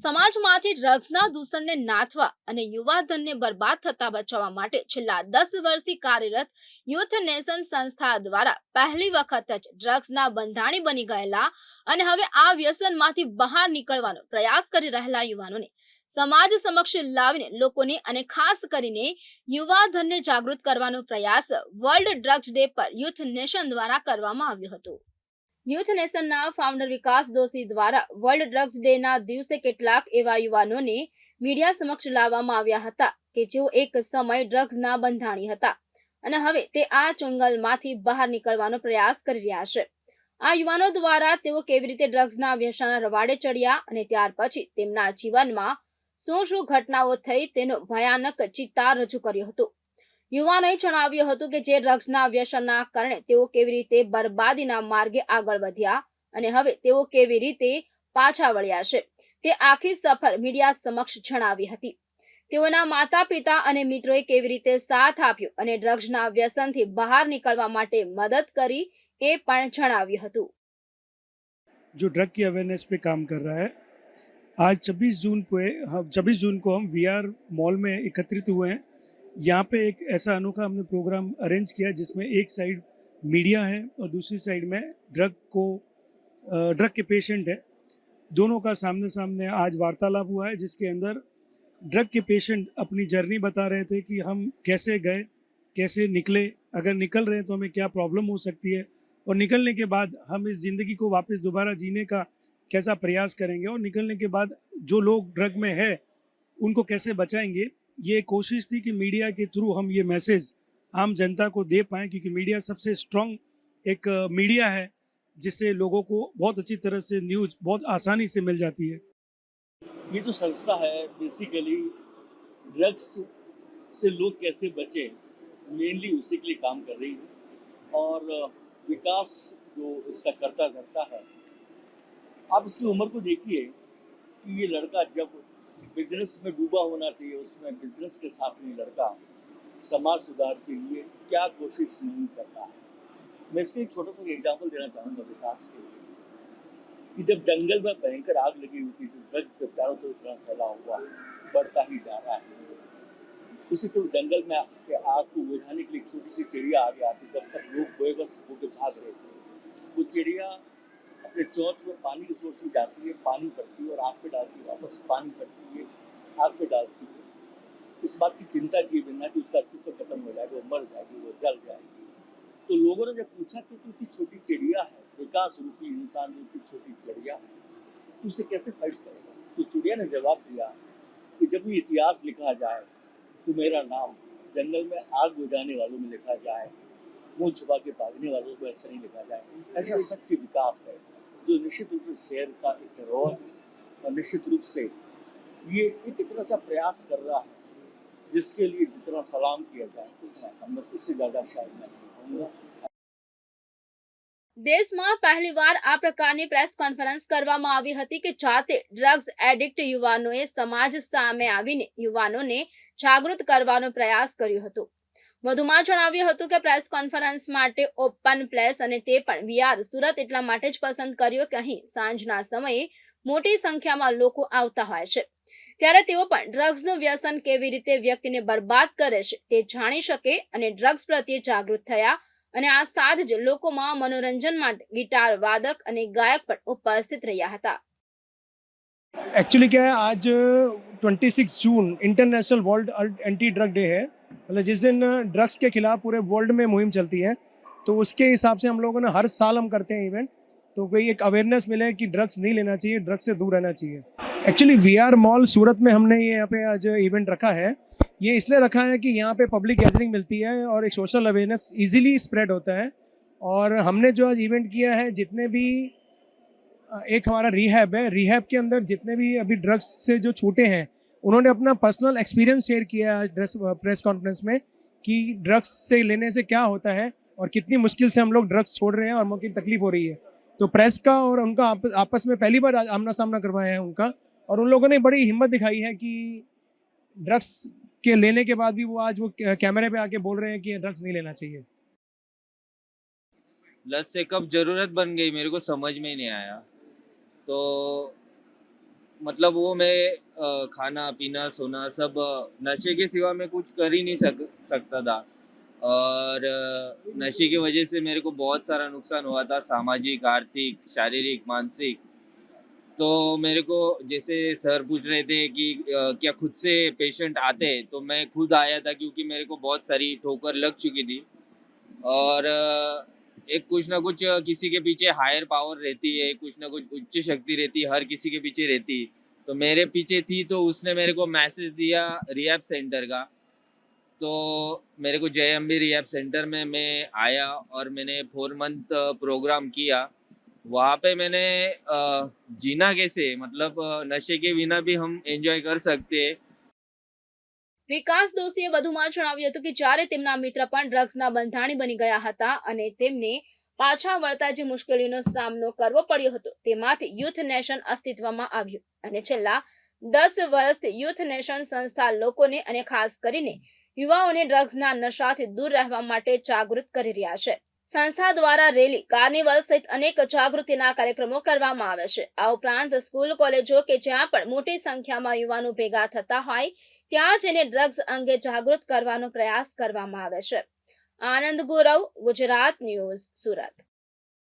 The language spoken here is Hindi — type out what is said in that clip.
સમાજમાંથી ડ્રગ્સના દૂષણને નાથવા અને યુવાધનને બરબાદ થતા બચાવવા માટે છેલ્લા 10 વર્ષથી કાર્યરત યુથ નેશન સંસ્થા દ્વારા પહેલી વખત જ ડ્રગ્સના બંધાણી બની ગયેલા અને હવે આ વ્યસનમાંથી બહાર નીકળવાનો પ્રયાસ કરી રહેલા યુવાનોને સમાજ સમક્ષ લાવીને લોકોને અને ખાસ કરીને યુવાધનને જાગૃત કરવાનો પ્રયાસ વર્લ્ડ ડ્રગ્સ ડે પર યુથ નેશન દ્વારા કરવામાં આવ્યો હતો। યુથ નેશનના ફાઉન્ડર વિકાસ દોશી દ્વારા વર્લ્ડ ડ્રગ્સ ડે ના દિવસે કેટલાક એવા યુવાનોને મીડિયા સમક્ષ લાવવામાં આવ્યા હતા કે જેઓ એક સમય ડ્રગ્સના બંધાણી હતા અને હવે તે આ ચંગલમાંથી બહાર નીકળવાનો પ્રયાસ કરી રહ્યા છે। આ યુવાનો દ્વારા તેઓ કેવી રીતે ડ્રગ્સના વ્યસનના રવાડે ચડ્યા અને ત્યાર પછી તેમના જીવનમાં શું ઘટનાઓ થઈ તેનો ભયાનક ચિત્તાર રજૂ કર્યો હતો। યુવાનોએ જણાવ્યું હતું કે જે ડ્રગ્સના વ્યસનના કારણે તેઓ કેવી રીતે બરબાદીના માર્ગે આગળ વધ્યા અને હવે તેઓ કેવી રીતે પાછા વળ્યા છે તે આખી સફર મીડિયા સમક્ષ જણાવી હતી। તેઓના માતા પિતા અને મિત્રોએ કેવી રીતે સાથ આપ્યો અને ડ્રગ્સના વ્યસનથી બહાર નીકળવા માટે મદદ કરી એ પણ જણાવ્યું હતું। जो ड्रग की अवेयरनेस पे काम कर रहा है। आज 26 जून को हम वीआर मॉल में एकत्रित हुए हैं। यहाँ पे एक ऐसा अनोखा हमने प्रोग्राम अरेंज किया जिसमें एक साइड मीडिया है और दूसरी साइड में ड्रग के पेशेंट है। दोनों का सामने सामने आज वार्तालाप हुआ है जिसके अंदर ड्रग के पेशेंट अपनी जर्नी बता रहे थे कि हम कैसे गए, कैसे निकले, अगर निकल रहे हैं तो हमें क्या प्रॉब्लम हो सकती है और निकलने के बाद हम इस ज़िंदगी को वापस दोबारा जीने का कैसा प्रयास करेंगे और निकलने के बाद जो लोग ड्रग में है उनको कैसे बचाएंगे। ये कोशिश थी कि मीडिया के थ्रू हम ये मैसेज आम जनता को दे पाएँ, क्योंकि मीडिया सबसे स्ट्रॉन्ग एक मीडिया है जिससे लोगों को बहुत अच्छी तरह से न्यूज़ बहुत आसानी से मिल जाती है। ये जो संस्था है बेसिकली ड्रग्स से लोग कैसे बचें मेनली उसी के लिए काम कर रही है और विकास जो इसका करता धरता है। आप इसकी उम्र को देखिए कि ये लड़का जब बिजनेस में डूबा होना चाहिए उसमें बिजनेस के साथ में लड़का समाज सुधार के लिए क्या कोशिश नहीं कर रहा है। मैं इसका एक छोटा सा एग्जाम्पल देना चाहूँगा विकास के लिए कि जब जंगल में भयंकर आग लगी हुई थी, ड्रग्स से चारों तरफ इतना फैला हुआ बढ़ता ही जा रहा है, उसी से जंगल में के आग को बुझाने के लिए छोटी सी चिड़िया आगे आती। जब सब लोग बेबस होकर भाग रहे थे, वो चिड़िया अपने चोंच में पानी की सोर्स में जाती है, पानी भरती है और आग पे डालती है, वापस पानी भरती है, आग पे डालती है, इस बात की चिंता किए बिना कि उसका अस्तित्व खत्म हो जाएगा, वो मर जाएगी, वो जल जाएगी। तो लोगों ने जब पूछा कि तू इतनी छोटी चिड़िया है, विकास रूपी इंसान रूपी छोटी चिड़िया है, तो उसे कैसे फाइट करेगा। तो चिड़िया ने जवाब दिया कि जब ये इतिहास लिखा जाए तो मेरा नाम जंगल में आग बुझाने वालों में लिखा जाए, मुंह छुपा के भागने वालों को ऐसा नहीं लिखा जाए। ऐसा सच्ची विकास है जो निश्चित रूप से शहर का एक धरोहर है और निश्चित रूप से ये एक इतना सा प्रयास कर रहा है जिसके लिए जितना सलाम किया जाए उतना कम, बस इससे ज़्यादा शायद मैं नहीं कहूँगा। દેશમાં પહેલીવાર આ પ્રકારની પ્રેસ કોન્ફરન્સ કરવામાં આવી હતી કે જાતે ડ્રગ્સ એડિક્ટ યુવાનોએ સમાજ સામે આવીને યુવાનોને જાગૃત કરવાનો પ્રયાસ કર્યો હતો। વધુમાં જણાવ્યું હતું કે પ્રેસ કોન્ફરન્સ માટે ઓપન પ્લેસ અને તે પણ વીઆર સુરત એટલા માટે જ પસંદ કર્યો કે અહીં સાંજના સમયે મોટી સંખ્યામાં લોકો આવતા હોય છે, ત્યારે તેઓ પણ ડ્રગ્સનું વ્યસન કેવી રીતે વ્યક્તિને બરબાદ કરે છે તે જાણી શકે અને ડ્રગ્સ પ્રત્યે જાગૃત થયા અને આ સાથ જ લોકોમાં મનોરંજન માટે गिटार वादक અને ગાયક પણ ઉપસ્થિત રહ્યા હતા। एक्चुअली क्या है, आज 26 June international world anti drug day है। मतलब जिस दिन ड्रग्स के खिलाफ पूरे वर्ल्ड में मुहिम चलती है, तो उसके हिसाब से हम लोगों ने हर साल हम करते हैं इवेंट, तो कोई एक अवेयरनेस मिले कि ड्रग्स नहीं लेना चाहिए, ड्रग्स से दूर रहना चाहिए। एक्चुअली वीआर मॉल सूरत में हमने ये यहाँ पे आज इवेंट रखा है। ये इसलिए रखा है कि यहाँ पे पब्लिक गैदरिंग मिलती है और एक सोशल अवेयरनेस इजीली स्प्रेड होता है। और हमने जो आज इवेंट किया है, जितने भी एक हमारा रिहैब है, रिहैब के अंदर जितने भी अभी ड्रग्स से जो छूटे हैं उन्होंने अपना पर्सनल एक्सपीरियंस शेयर किया है आज प्रेस कॉन्फ्रेंस में कि ड्रग्स से लेने से क्या होता है और कितनी मुश्किल से हम लोग ड्रग्स छोड़ रहे हैं और उनकी तकलीफ हो रही है। तो प्रेस का और उनका आपस में पहली बार आमना सामना करवाया है उनका, और उन लोगों ने बड़ी हिम्मत दिखाई है कि ड्रग्स के लेने के बाद भी वो आज वो कैमरे पे आके बोल रहे हैं कि ड्रग्स नहीं लेना चाहिए। लत से कब जरूरत बन गई मेरे को समझ में ही नहीं आया। तो मतलब वो मैं खाना पीना सोना सब नशे के सिवा मैं कुछ कर ही नहीं सकता था। और नशे की वजह से मेरे को बहुत सारा नुकसान हुआ था, सामाजिक, आर्थिक, शारीरिक, मानसिक। तो मेरे को जैसे सर पूछ रहे थे कि क्या खुद से पेशेंट आते हैं, तो मैं खुद आया था क्योंकि मेरे को बहुत सारी ठोकर लग चुकी थी। और एक कुछ ना कुछ किसी के पीछे हायर पावर रहती है, कुछ ना कुछ उच्च शक्ति रहती है, हर किसी के पीछे रहती। तो मेरे पीछे थी, तो उसने मेरे को मैसेज दिया रिहैब सेंटर का। तो मेरे को जेएमबी रिहैब सेंटर में मैं आया और मैंने 4 मंथ प्रोग्राम किया। वहाँ पे मैंने जीना कैसे, मतलब नशे के बिना भी हम एंजॉय कर सकते हैं। વિકાસ દોશીએ વધુમાં જણાવ્યું હતું કે જ્યારે તેમના મિત્ર પણ ડ્રગ્સના બંધાણી બની ગયા હતા અને તેમને પાછા વળતા જે મુશ્કેલીઓનો સામનો કરવો પડ્યો હતો તેમાંથી યુથ નેશન અસ્તિત્વમાં આવ્યું અને છેલ્લા 10 વર્ષથી યુથ નેશન સંસ્થા લોકોને અને ખાસ કરીને યુવાઓને ડ્રગ્સના નશાથી દૂર રહેવા માટે જાગૃત કરી રહ્યા છે. સંસ્થા દ્વારા રેલી, કાર્નિવલ સહિત અનેક જાગૃતિના કાર્યક્રમો કરવામાં આવે છે. આ ઉપરાંત સ્કૂલ, કોલેજો કે જ્યાં પણ મોટી સંખ્યામાં યુવાનો ભેગા થતા હોય ત્યાં જઈને ડ્રગ્સ અંગે જાગૃત કરવાનો પ્રયાસ કરવામાં આવે છે. આનંદ ગુરવ, ગુજરાત ન્યૂઝ, સુરત.